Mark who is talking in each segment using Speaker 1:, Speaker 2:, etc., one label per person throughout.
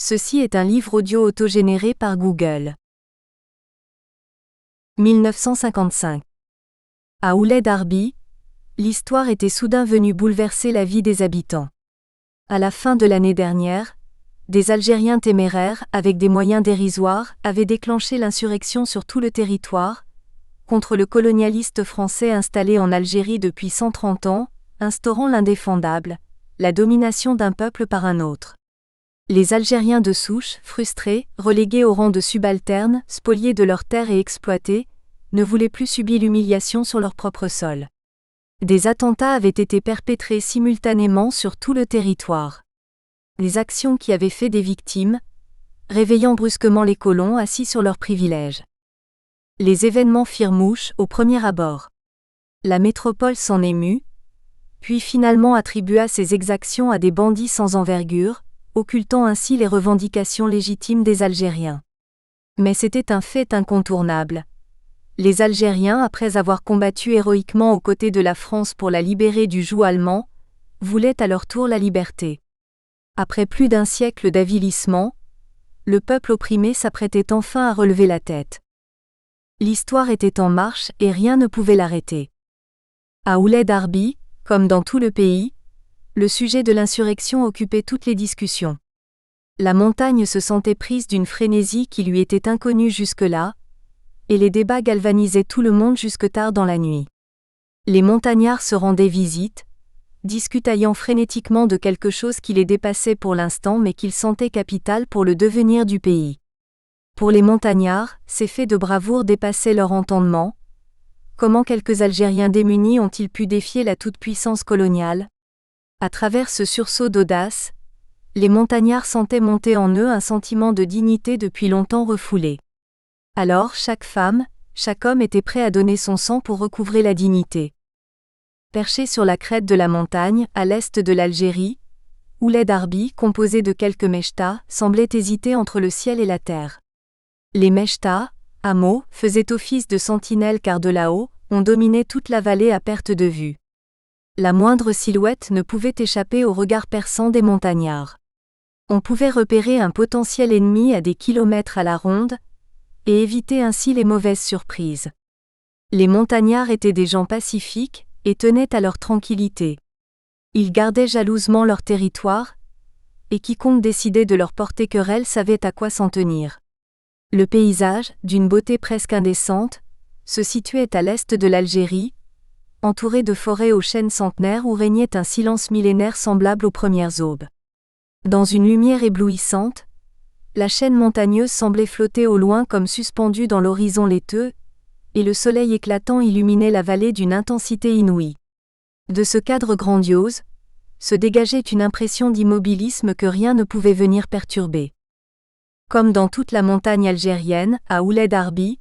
Speaker 1: Ceci est un livre audio autogénéré par Google. 1955. À Ouled Arbi, l'histoire était soudain venue bouleverser la vie des habitants. À la fin de l'année dernière, des Algériens téméraires, avec des moyens dérisoires, avaient déclenché l'insurrection sur tout le territoire, contre le colonialiste français installé en Algérie depuis 130 ans, instaurant l'indéfendable, la domination d'un peuple par un autre. Les Algériens de souche, frustrés, relégués au rang de subalternes, spoliés de leurs terres et exploités, ne voulaient plus subir l'humiliation sur leur propre sol. Des attentats avaient été perpétrés simultanément sur tout le territoire. Les actions qui avaient fait des victimes, réveillant brusquement les colons assis sur leurs privilèges. Les événements firent mouche au premier abord. La métropole s'en émut, puis finalement attribua ces exactions à des bandits sans envergure, occultant ainsi les revendications légitimes des Algériens. Mais c'était un fait incontournable. Les Algériens, après avoir combattu héroïquement aux côtés de la France pour la libérer du joug allemand, voulaient à leur tour la liberté. Après plus d'un siècle d'avilissement, le peuple opprimé s'apprêtait enfin à relever la tête. L'histoire était en marche et rien ne pouvait l'arrêter. À Ouled Arbi, comme dans tout le pays, le sujet de l'insurrection occupait toutes les discussions. La montagne se sentait prise d'une frénésie qui lui était inconnue jusque-là, et les débats galvanisaient tout le monde jusque tard dans la nuit. Les montagnards se rendaient visite, discutaillant frénétiquement de quelque chose qui les dépassait pour l'instant mais qu'ils sentaient capital pour le devenir du pays. Pour les montagnards, ces faits de bravoure dépassaient leur entendement. Comment quelques Algériens démunis ont-ils pu défier la toute-puissance coloniale ? À travers ce sursaut d'audace, les montagnards sentaient monter en eux un sentiment de dignité depuis longtemps refoulé. Alors chaque femme, chaque homme était prêt à donner son sang pour recouvrer la dignité. Perché sur la crête de la montagne, à l'est de l'Algérie, Ouled Arbi, composé de quelques mechtas, semblait hésiter entre le ciel et la terre. Les mechtas, hameaux, faisaient office de sentinelles car de là-haut, on dominait toute la vallée à perte de vue. La moindre silhouette ne pouvait échapper au regard perçant des montagnards. On pouvait repérer un potentiel ennemi à des kilomètres à la ronde, et éviter ainsi les mauvaises surprises. Les montagnards étaient des gens pacifiques, et tenaient à leur tranquillité. Ils gardaient jalousement leur territoire, et quiconque décidait de leur porter querelle savait à quoi s'en tenir. Le paysage, d'une beauté presque indécente, se situait à l'est de l'Algérie, entouré de forêts aux chênes centenaires où régnait un silence millénaire semblable aux premières aubes. Dans une lumière éblouissante, la chaîne montagneuse semblait flotter au loin comme suspendue dans l'horizon laiteux, et le soleil éclatant illuminait la vallée d'une intensité inouïe. De ce cadre grandiose, se dégageait une impression d'immobilisme que rien ne pouvait venir perturber. Comme dans toute la montagne algérienne, à Ouled Arbi,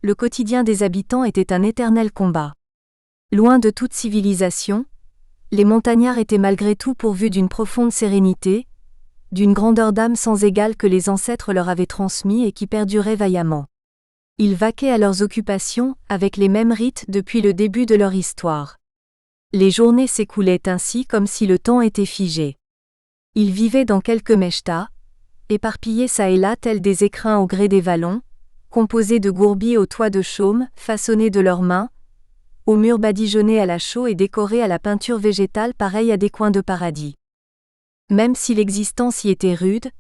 Speaker 1: le quotidien des habitants était un éternel combat. Loin de toute civilisation, les montagnards étaient malgré tout pourvus d'une profonde sérénité, d'une grandeur d'âme sans égale que les ancêtres leur avaient transmis et qui perdurait vaillamment. Ils vaquaient à leurs occupations, avec les mêmes rites depuis le début de leur histoire. Les journées s'écoulaient ainsi comme si le temps était figé. Ils vivaient dans quelques mechtas, éparpillés çà et là tels des écrins au gré des vallons, composés de gourbies aux toits de chaume, façonnés de leurs mains, aux murs badigeonnés à la chaux et décorés à la peinture végétale pareille à des coins de paradis. Même si l'existence y était rude,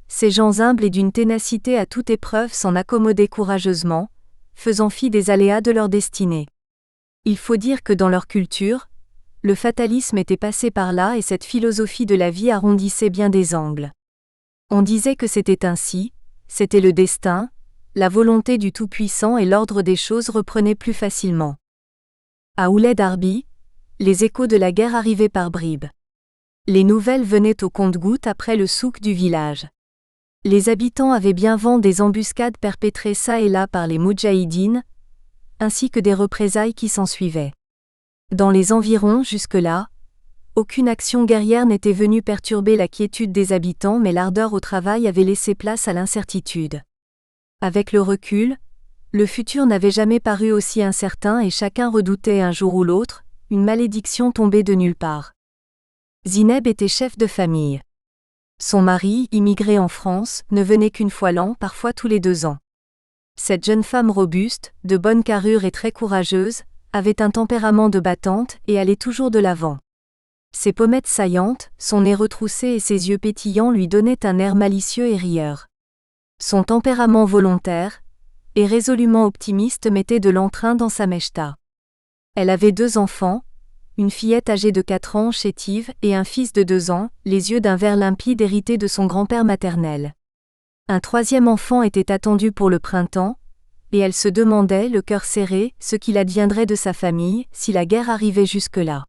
Speaker 1: ces gens humbles et d'une ténacité à toute épreuve s'en accommodaient courageusement, faisant fi des aléas de leur destinée. Il faut dire que dans leur culture, le fatalisme était passé par là et cette philosophie de la vie arrondissait bien des angles. On disait que c'était ainsi, c'était le destin, la volonté du Tout-Puissant et l'ordre des choses reprenaient plus facilement. À Ouled Arbi, les échos de la guerre arrivaient par bribes. Les nouvelles venaient au compte-gouttes après le souk du village. Les habitants avaient bien vent des embuscades perpétrées çà et là par les moudjahidines, ainsi que des représailles qui s'ensuivaient. Dans les environs jusque-là, aucune action guerrière n'était venue perturber la quiétude des habitants mais l'ardeur au travail avait laissé place à l'incertitude. Avec le recul, le futur n'avait jamais paru aussi incertain et chacun redoutait un jour ou l'autre, une malédiction tombée de nulle part. Zineb était chef de famille. Son mari, immigré en France, ne venait qu'une fois l'an, parfois tous les 2 ans. Cette jeune femme robuste, de bonne carrure et très courageuse, avait un tempérament de battante et allait toujours de l'avant. Ses pommettes saillantes, son nez retroussé et ses yeux pétillants lui donnaient un air malicieux et rieur. Son tempérament volontaire et résolument optimiste mettait de l'entrain dans sa mechta. Elle avait 2 enfants, une fillette âgée de 4 ans, chétive, et un fils de 2 ans, les yeux d'un vert limpide hérité de son grand-père maternel. Un 3e enfant était attendu pour le printemps, et elle se demandait, le cœur serré, ce qu'il adviendrait de sa famille, si la guerre arrivait jusque-là.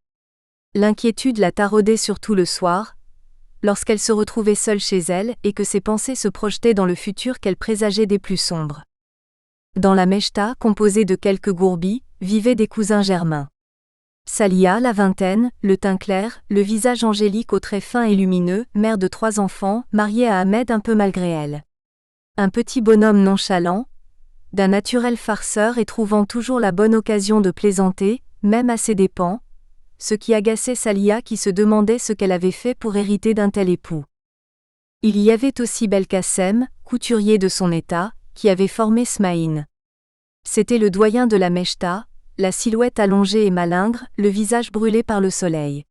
Speaker 1: L'inquiétude la taraudait surtout le soir, lorsqu'elle se retrouvait seule chez elle et que ses pensées se projetaient dans le futur qu'elle présageait des plus sombres. Dans la mechta, composée de quelques gourbis, vivaient des cousins germains. Salia, la vingtaine, le teint clair, le visage angélique aux traits fins et lumineux, mère de 3 enfants, mariée à Ahmed un peu malgré elle. Un petit bonhomme nonchalant, d'un naturel farceur et trouvant toujours la bonne occasion de plaisanter, même à ses dépens, ce qui agaçait Salia qui se demandait ce qu'elle avait fait pour hériter d'un tel époux. Il y avait aussi Belkacem, couturier de son état, qui avait formé Smaïn. C'était le doyen de la mechta, la silhouette allongée et malingre, le visage brûlé par le soleil.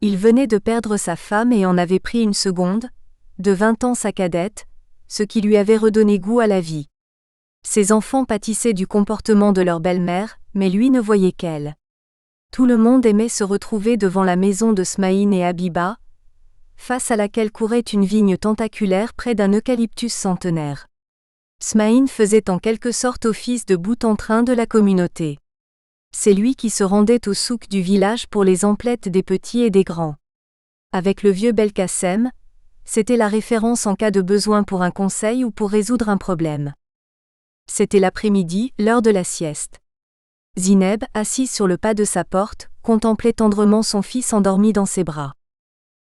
Speaker 1: Il venait de perdre sa femme et en avait pris une seconde, de 20 ans sa cadette, ce qui lui avait redonné goût à la vie. Ses enfants pâtissaient du comportement de leur belle-mère, mais lui ne voyait qu'elle. Tout le monde aimait se retrouver devant la maison de Smaïn et Habiba, face à laquelle courait une vigne tentaculaire près d'un eucalyptus centenaire. Smaïn faisait en quelque sorte office de boute-en-train de la communauté. C'est lui qui se rendait au souk du village pour les emplettes des petits et des grands. Avec le vieux Belkacem, c'était la référence en cas de besoin pour un conseil ou pour résoudre un problème. C'était l'après-midi, l'heure de la sieste. Zineb, assise sur le pas de sa porte, contemplait tendrement son fils endormi dans ses bras.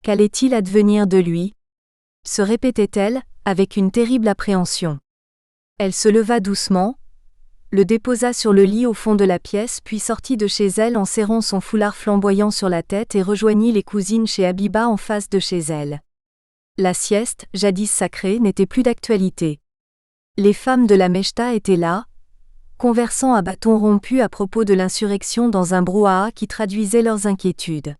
Speaker 1: Qu'allait-il advenir de lui ? Se répétait-elle, avec une terrible appréhension. Elle se leva doucement, le déposa sur le lit au fond de la pièce puis sortit de chez elle en serrant son foulard flamboyant sur la tête et rejoignit les cousines chez Habiba en face de chez elle. La sieste, jadis sacrée, n'était plus d'actualité. Les femmes de la mechta étaient là, conversant à bâtons rompus à propos de l'insurrection dans un brouhaha qui traduisait leurs inquiétudes.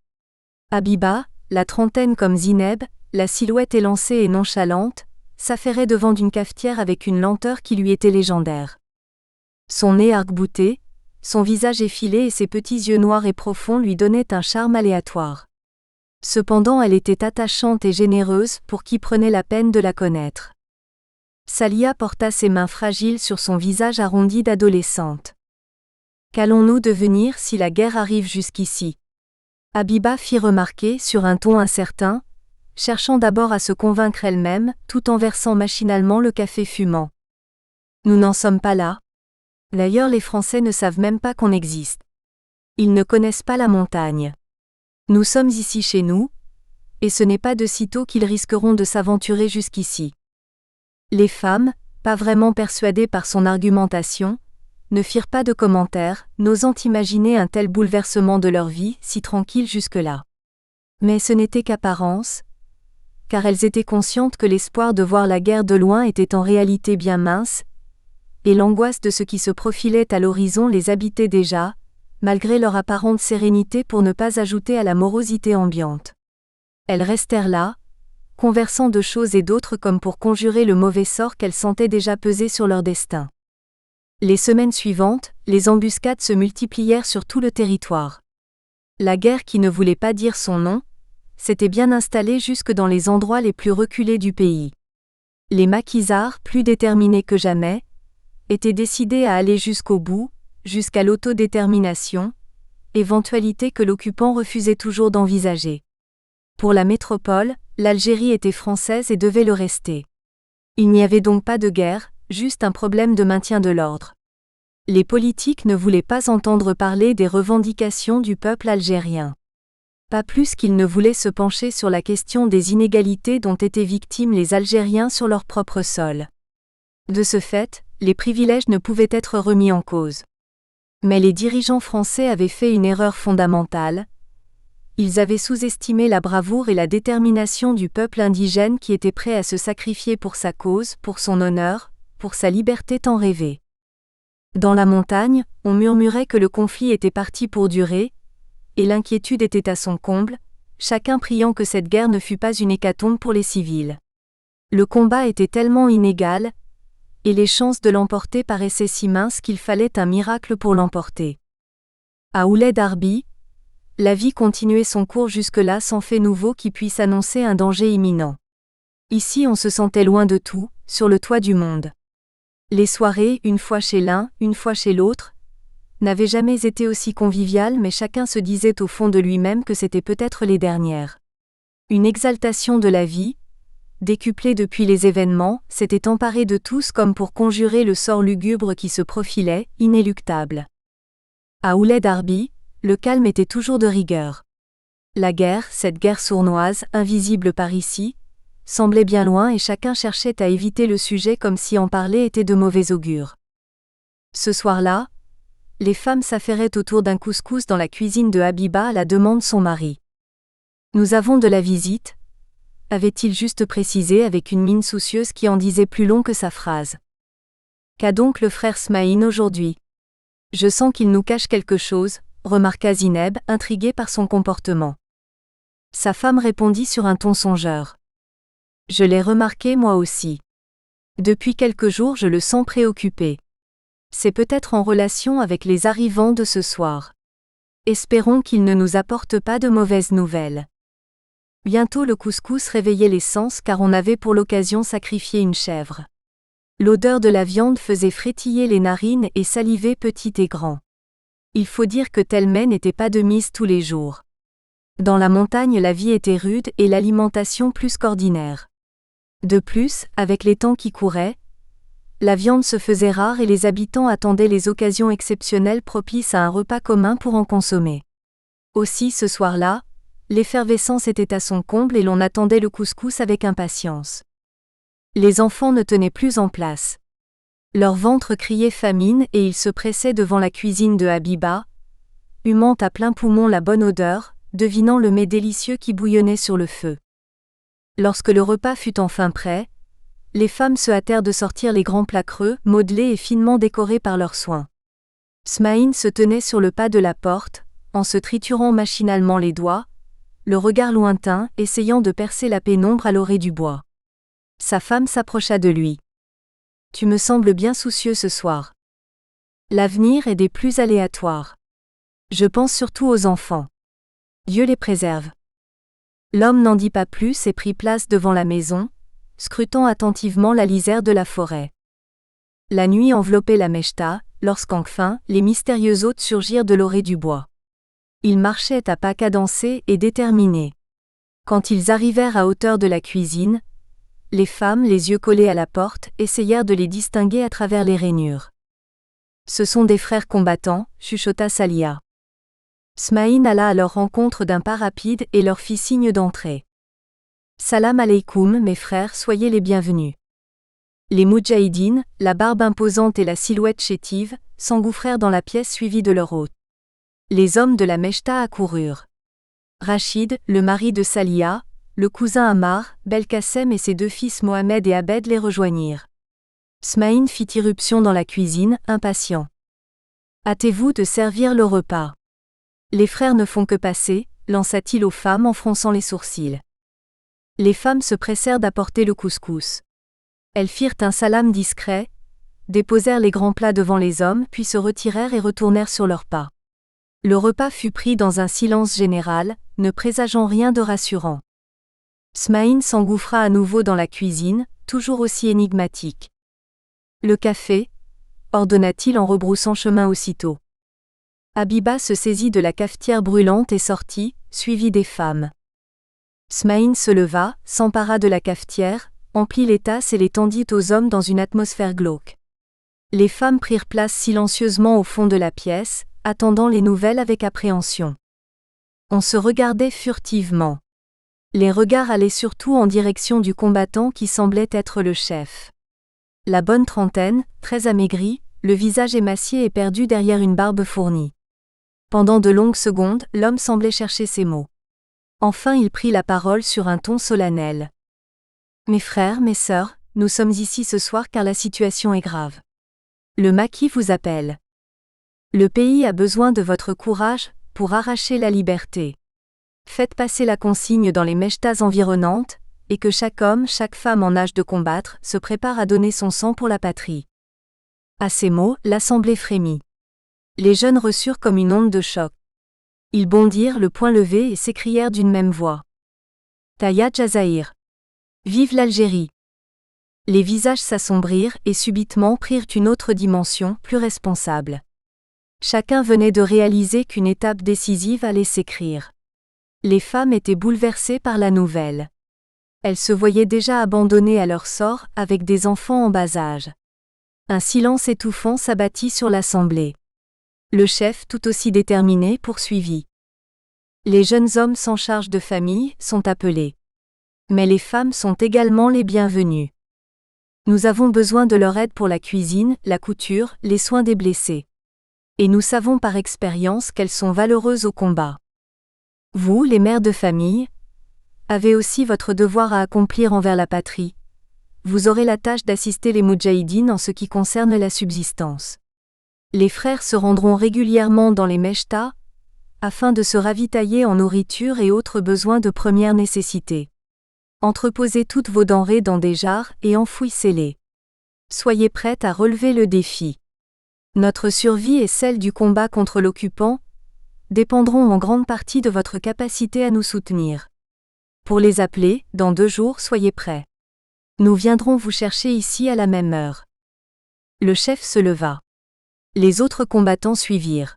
Speaker 1: Habiba, la trentaine comme Zineb, la silhouette élancée et nonchalante, s'affairait devant une cafetière avec une lenteur qui lui était légendaire. Son nez arc-bouté, son visage effilé et ses petits yeux noirs et profonds lui donnaient un charme aléatoire. Cependant elle était attachante et généreuse pour qui prenait la peine de la connaître. Salia porta ses mains fragiles sur son visage arrondi d'adolescente. Qu'allons-nous devenir si la guerre arrive jusqu'ici ? Habiba fit remarquer sur un ton incertain, cherchant d'abord à se convaincre elle-même, tout en versant machinalement le café fumant. Nous n'en sommes pas là. D'ailleurs les Français ne savent même pas qu'on existe. Ils ne connaissent pas la montagne. Nous sommes ici chez nous, et ce n'est pas de sitôt qu'ils risqueront de s'aventurer jusqu'ici. Les femmes, pas vraiment persuadées par son argumentation, ne firent pas de commentaires, n'osant imaginer un tel bouleversement de leur vie, si tranquille jusque-là. Mais ce n'était qu'apparence, car elles étaient conscientes que l'espoir de voir la guerre de loin était en réalité bien mince, et l'angoisse de ce qui se profilait à l'horizon les habitait déjà, malgré leur apparente sérénité pour ne pas ajouter à la morosité ambiante. Elles restèrent là, conversant de choses et d'autres comme pour conjurer le mauvais sort qu'elles sentaient déjà peser sur leur destin. Les semaines suivantes, les embuscades se multiplièrent sur tout le territoire. La guerre qui ne voulait pas dire son nom, s'était bien installée jusque dans les endroits les plus reculés du pays. Les maquisards, plus déterminés que jamais, étaient décidés à aller jusqu'au bout, jusqu'à l'autodétermination, éventualité que l'occupant refusait toujours d'envisager. Pour la métropole, l'Algérie était française et devait le rester. Il n'y avait donc pas de guerre, juste un problème de maintien de l'ordre. Les politiques ne voulaient pas entendre parler des revendications du peuple algérien. Pas plus qu'ils ne voulaient se pencher sur la question des inégalités dont étaient victimes les Algériens sur leur propre sol. De ce fait, les privilèges ne pouvaient être remis en cause. Mais les dirigeants français avaient fait une erreur fondamentale. Ils avaient sous-estimé la bravoure et la détermination du peuple indigène qui était prêt à se sacrifier pour sa cause, pour son honneur, pour sa liberté tant rêvée. Dans la montagne, on murmurait que le conflit était parti pour durer, et l'inquiétude était à son comble, chacun priant que cette guerre ne fût pas une hécatombe pour les civils. Le combat était tellement inégal, et les chances de l'emporter paraissaient si minces qu'il fallait un miracle pour l'emporter. À Ouled Arbi, la vie continuait son cours jusque-là sans fait nouveau qui puisse annoncer un danger imminent. Ici on se sentait loin de tout, sur le toit du monde. Les soirées, une fois chez l'un, une fois chez l'autre, n'avaient jamais été aussi conviviales, mais chacun se disait au fond de lui-même que c'était peut-être les dernières. Une exaltation de la vie, décuplée depuis les événements, s'était emparée de tous comme pour conjurer le sort lugubre qui se profilait, inéluctable. À Ouled Arbi, le calme était toujours de rigueur. La guerre, cette guerre sournoise, invisible par ici, semblait bien loin et chacun cherchait à éviter le sujet comme si en parler était de mauvais augure. Ce soir-là, les femmes s'affairaient autour d'un couscous dans la cuisine de Habiba à la demande de son mari. « Nous avons de la visite », avait-il juste précisé avec une mine soucieuse qui en disait plus long que sa phrase. « Qu'a donc le frère Smaïn aujourd'hui ? Je sens qu'il nous cache quelque chose », remarqua Zineb, intriguée par son comportement. Sa femme répondit sur un ton songeur. « Je l'ai remarqué moi aussi. Depuis quelques jours je le sens préoccupé. C'est peut-être en relation avec les arrivants de ce soir. Espérons qu'il ne nous apporte pas de mauvaises nouvelles. » Bientôt le couscous réveillait les sens car on avait pour l'occasion sacrifié une chèvre. L'odeur de la viande faisait frétiller les narines et saliver petit et grand. Il faut dire que tel mets n'était pas de mise tous les jours. Dans la montagne la vie était rude et l'alimentation plus qu'ordinaire. De plus, avec les temps qui couraient, la viande se faisait rare et les habitants attendaient les occasions exceptionnelles propices à un repas commun pour en consommer. Aussi ce soir-là, l'effervescence était à son comble et l'on attendait le couscous avec impatience. Les enfants ne tenaient plus en place. Leur ventre criait famine et ils se pressaient devant la cuisine de Habiba, humant à plein poumon la bonne odeur, devinant le mets délicieux qui bouillonnait sur le feu. Lorsque le repas fut enfin prêt, les femmes se hâtèrent de sortir les grands plats creux, modelés et finement décorés par leurs soins. Smaïn se tenait sur le pas de la porte, en se triturant machinalement les doigts, le regard lointain, essayant de percer la pénombre à l'orée du bois. Sa femme s'approcha de lui. « Tu me sembles bien soucieux ce soir. L'avenir est des plus aléatoires. Je pense surtout aux enfants. Dieu les préserve. » L'homme n'en dit pas plus et prit place devant la maison, scrutant attentivement la lisière de la forêt. La nuit enveloppait la Mechta, lorsqu'enfin, les mystérieux hôtes surgirent de l'orée du bois. Ils marchaient à pas cadencés et déterminés. Quand ils arrivèrent à hauteur de la cuisine, les femmes, les yeux collés à la porte, essayèrent de les distinguer à travers les rainures. « Ce sont des frères combattants », chuchota Salia. Smaïn alla à leur rencontre d'un pas rapide et leur fit signe d'entrer. « Salam alaykoum, mes frères, soyez les bienvenus. » Les moudjahidines, la barbe imposante et la silhouette chétive, s'engouffrèrent dans la pièce suivis de leur hôte. Les hommes de la Mechta accoururent. Rachid, le mari de Salia, le cousin Ammar, Belkacem et ses deux fils Mohamed et Abed les rejoignirent. Smaïn fit irruption dans la cuisine, impatient. « Hâtez-vous de servir le repas. Les frères ne font que passer, lança-t-il aux femmes en fronçant les sourcils. Les femmes se pressèrent d'apporter le couscous. Elles firent un salam discret, déposèrent les grands plats devant les hommes puis se retirèrent et retournèrent sur leurs pas. Le repas fut pris dans un silence général, ne présageant rien de rassurant. Smaïn s'engouffra à nouveau dans la cuisine, toujours aussi énigmatique. « Le café » ordonna-t-il en rebroussant chemin aussitôt. Habiba se saisit de la cafetière brûlante et sortit, suivie des femmes. Smaïn se leva, s'empara de la cafetière, emplit les tasses et les tendit aux hommes dans une atmosphère glauque. Les femmes prirent place silencieusement au fond de la pièce, attendant les nouvelles avec appréhension. On se regardait furtivement. Les regards allaient surtout en direction du combattant qui semblait être le chef. La bonne trentaine, très amaigrie, le visage émacié et perdu derrière une barbe fournie. Pendant de longues secondes, l'homme semblait chercher ses mots. Enfin il prit la parole sur un ton solennel. Mes frères, mes sœurs, nous sommes ici ce soir car la situation est grave. Le maquis vous appelle. Le pays a besoin de votre courage pour arracher la liberté. Faites passer la consigne dans les mechtas environnantes, et que chaque homme, chaque femme en âge de combattre se prépare à donner son sang pour la patrie. À ces mots, l'assemblée frémit. Les jeunes reçurent comme une onde de choc. Ils bondirent le poing levé et s'écrièrent d'une même voix. Taïa Jazaïr. Vive l'Algérie. Les visages s'assombrirent et subitement prirent une autre dimension, plus responsable. Chacun venait de réaliser qu'une étape décisive allait s'écrire. Les femmes étaient bouleversées par la nouvelle. Elles se voyaient déjà abandonnées à leur sort avec des enfants en bas âge. Un silence étouffant s'abattit sur l'assemblée. Le chef, tout aussi déterminé, poursuivit. Les jeunes hommes sans charge de famille sont appelés. Mais les femmes sont également les bienvenues. Nous avons besoin de leur aide pour la cuisine, la couture, les soins des blessés. Et nous savons par expérience qu'elles sont valeureuses au combat. Vous, les mères de famille, avez aussi votre devoir à accomplir envers la patrie. Vous aurez la tâche d'assister les moudjahidines en ce qui concerne la subsistance. Les frères se rendront régulièrement dans les mechtas, afin de se ravitailler en nourriture et autres besoins de première nécessité. Entreposez toutes vos denrées dans des jarres et enfouissez-les. Soyez prêtes à relever le défi. Notre survie et celle du combat contre l'occupant dépendront en grande partie de votre capacité à nous soutenir. Pour les appeler, dans 2 jours, soyez prêts. Nous viendrons vous chercher ici à la même heure. Le chef se leva. Les autres combattants suivirent.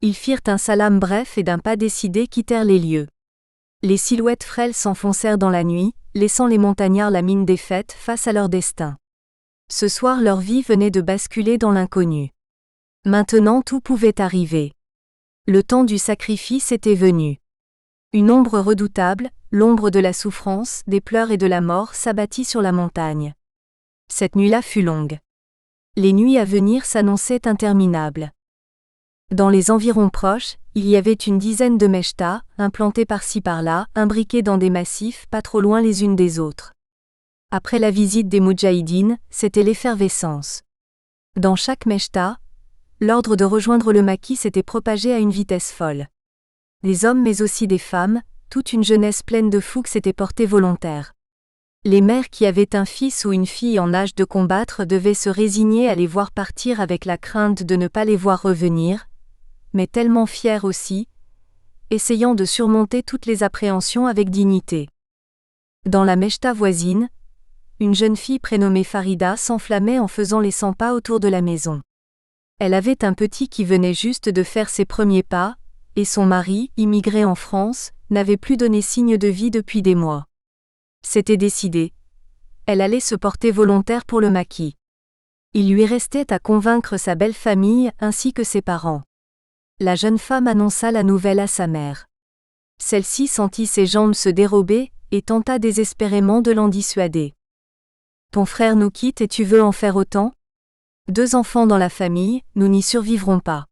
Speaker 1: Ils firent un salam bref et d'un pas décidé quittèrent les lieux. Les silhouettes frêles s'enfoncèrent dans la nuit, laissant les montagnards la mine défaite face à leur destin. Ce soir leur vie venait de basculer dans l'inconnu. Maintenant tout pouvait arriver. Le temps du sacrifice était venu. Une ombre redoutable, l'ombre de la souffrance, des pleurs et de la mort s'abattit sur la montagne. Cette nuit-là fut longue. Les nuits à venir s'annonçaient interminables. Dans les environs proches, il y avait une dizaine de mechtas, implantés par-ci par-là, imbriqués dans des massifs pas trop loin les unes des autres. Après la visite des moudjahidines, c'était l'effervescence. Dans chaque mechta, l'ordre de rejoindre le maquis s'était propagé à une vitesse folle. Des hommes mais aussi des femmes, toute une jeunesse pleine de fougue s'était portée volontaire. Les mères qui avaient un fils ou une fille en âge de combattre devaient se résigner à les voir partir avec la crainte de ne pas les voir revenir, mais tellement fières aussi, essayant de surmonter toutes les appréhensions avec dignité. Dans la mechta voisine, une jeune fille prénommée Farida s'enflammait en faisant les 100 pas autour de la maison. Elle avait un petit qui venait juste de faire ses premiers pas, et son mari, immigré en France, n'avait plus donné signe de vie depuis des mois. C'était décidé. Elle allait se porter volontaire pour le maquis. Il lui restait à convaincre sa belle famille ainsi que ses parents. La jeune femme annonça la nouvelle à sa mère. Celle-ci sentit ses jambes se dérober et tenta désespérément de l'en dissuader. « Ton frère nous quitte et tu veux en faire autant ? 2 enfants dans la famille, nous n'y survivrons pas.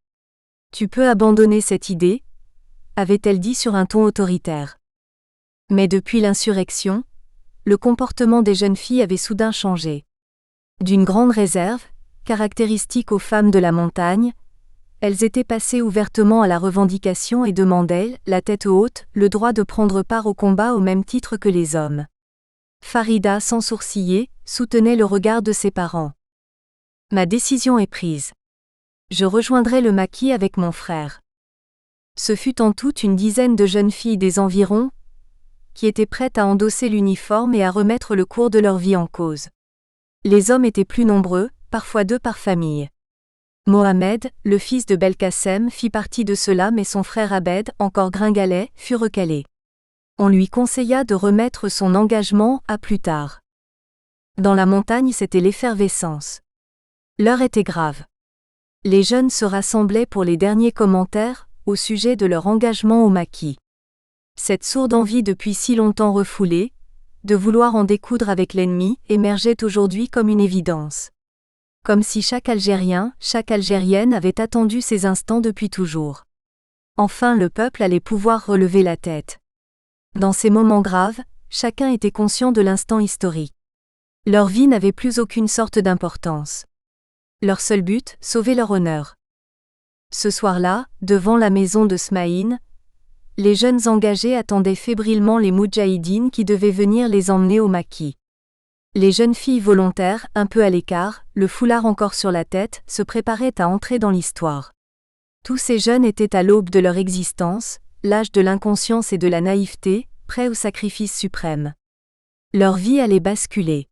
Speaker 1: Tu peux abandonner cette idée ?» avait-elle dit sur un ton autoritaire. Mais depuis l'insurrection, le comportement des jeunes filles avait soudain changé. D'une grande réserve, caractéristique aux femmes de la montagne, elles étaient passées ouvertement à la revendication et demandaient, la tête haute, le droit de prendre part au combat au même titre que les hommes. Farida, sans sourciller, soutenait le regard de ses parents. « Ma décision est prise. Je rejoindrai le maquis avec mon frère. » Ce fut en tout une dizaine de jeunes filles des environs, qui étaient prêtes à endosser l'uniforme et à remettre le cours de leur vie en cause. Les hommes étaient plus nombreux, parfois 2 par famille. Mohamed, le fils de Belkacem, fit partie de cela mais son frère Abed, encore gringalet, fut recalé. On lui conseilla de remettre son engagement à plus tard. Dans la montagne c'était l'effervescence. L'heure était grave. Les jeunes se rassemblaient pour les derniers commentaires au sujet de leur engagement au maquis. Cette sourde envie depuis si longtemps refoulée, de vouloir en découdre avec l'ennemi, émergeait aujourd'hui comme une évidence. Comme si chaque Algérien, chaque Algérienne avait attendu ces instants depuis toujours. Enfin le peuple allait pouvoir relever la tête. Dans ces moments graves, chacun était conscient de l'instant historique. Leur vie n'avait plus aucune sorte d'importance. Leur seul but, sauver leur honneur. Ce soir-là, devant la maison de Smaïn, les jeunes engagés attendaient fébrilement les moudjahidines qui devaient venir les emmener au maquis. Les jeunes filles volontaires, un peu à l'écart, le foulard encore sur la tête, se préparaient à entrer dans l'histoire. Tous ces jeunes étaient à l'aube de leur existence, l'âge de l'inconscience et de la naïveté, prêts au sacrifice suprême. Leur vie allait basculer.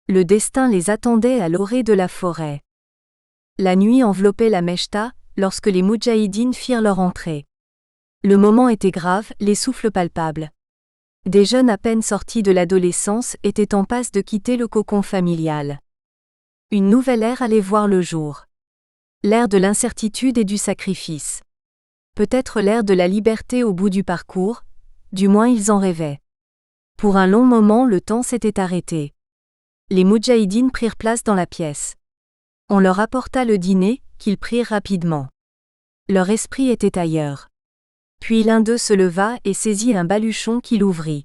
Speaker 1: Le destin les attendait à l'orée de la forêt. La nuit enveloppait la Mechta, lorsque les moudjahidines firent leur entrée. Le moment était grave, les souffles palpables. Des jeunes à peine sortis de l'adolescence étaient en passe de quitter le cocon familial. Une nouvelle ère allait voir le jour. L'ère de l'incertitude et du sacrifice. Peut-être l'ère de la liberté au bout du parcours, du moins ils en rêvaient. Pour un long moment le temps s'était arrêté. Les moudjahidines prirent place dans la pièce. On leur apporta le dîner, qu'ils prirent rapidement. Leur esprit était ailleurs. Puis l'un d'eux se leva et saisit un baluchon qu'il ouvrit.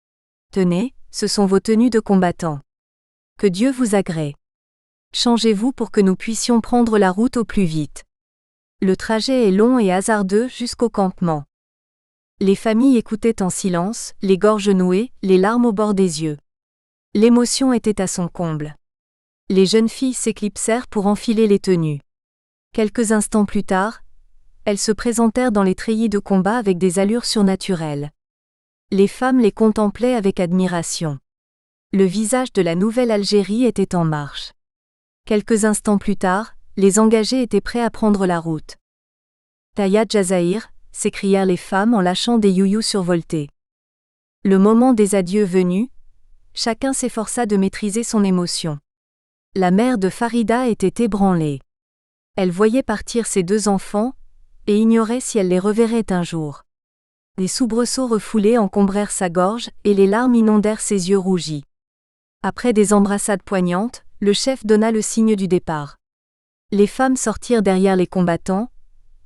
Speaker 1: « Tenez, ce sont vos tenues de combattants. Que Dieu vous agrée. Changez-vous pour que nous puissions prendre la route au plus vite. Le trajet est long et hasardeux jusqu'au campement. » Les familles écoutaient en silence, les gorges nouées, les larmes au bord des yeux. L'émotion était à son comble. Les jeunes filles s'éclipsèrent pour enfiler les tenues. Quelques instants plus tard, elles se présentèrent dans les treillis de combat avec des allures surnaturelles. Les femmes les contemplaient avec admiration. Le visage de la nouvelle Algérie était en marche. Quelques instants plus tard, les engagés étaient prêts à prendre la route. « Taya Jazaïr » s'écrièrent les femmes en lâchant des youyous survoltés. Le moment des adieux venu, chacun s'efforça de maîtriser son émotion. La mère de Farida était ébranlée. Elle voyait partir ses 2 enfants, et ignorait si elle les reverrait un jour. Des soubresauts refoulés encombrèrent sa gorge, et les larmes inondèrent ses yeux rougis. Après des embrassades poignantes, le chef donna le signe du départ. Les femmes sortirent derrière les combattants,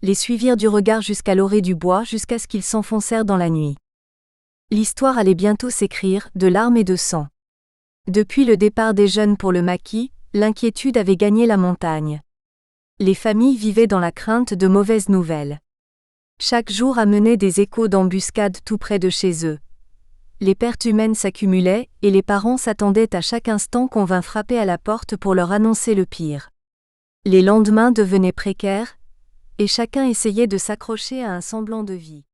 Speaker 1: les suivirent du regard jusqu'à l'orée du bois jusqu'à ce qu'ils s'enfoncèrent dans la nuit. L'histoire allait bientôt s'écrire, de larmes et de sang. Depuis le départ des jeunes pour le maquis, l'inquiétude avait gagné la montagne. Les familles vivaient dans la crainte de mauvaises nouvelles. Chaque jour amenait des échos d'embuscades tout près de chez eux. Les pertes humaines s'accumulaient, et les parents s'attendaient à chaque instant qu'on vînt frapper à la porte pour leur annoncer le pire. Les lendemains devenaient précaires, et chacun essayait de s'accrocher à un semblant de vie.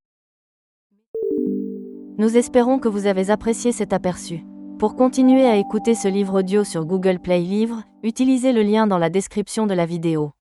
Speaker 2: Nous espérons que vous avez apprécié cet aperçu. Pour continuer à écouter ce livre audio sur Google Play Livres, utilisez le lien dans la description de la vidéo.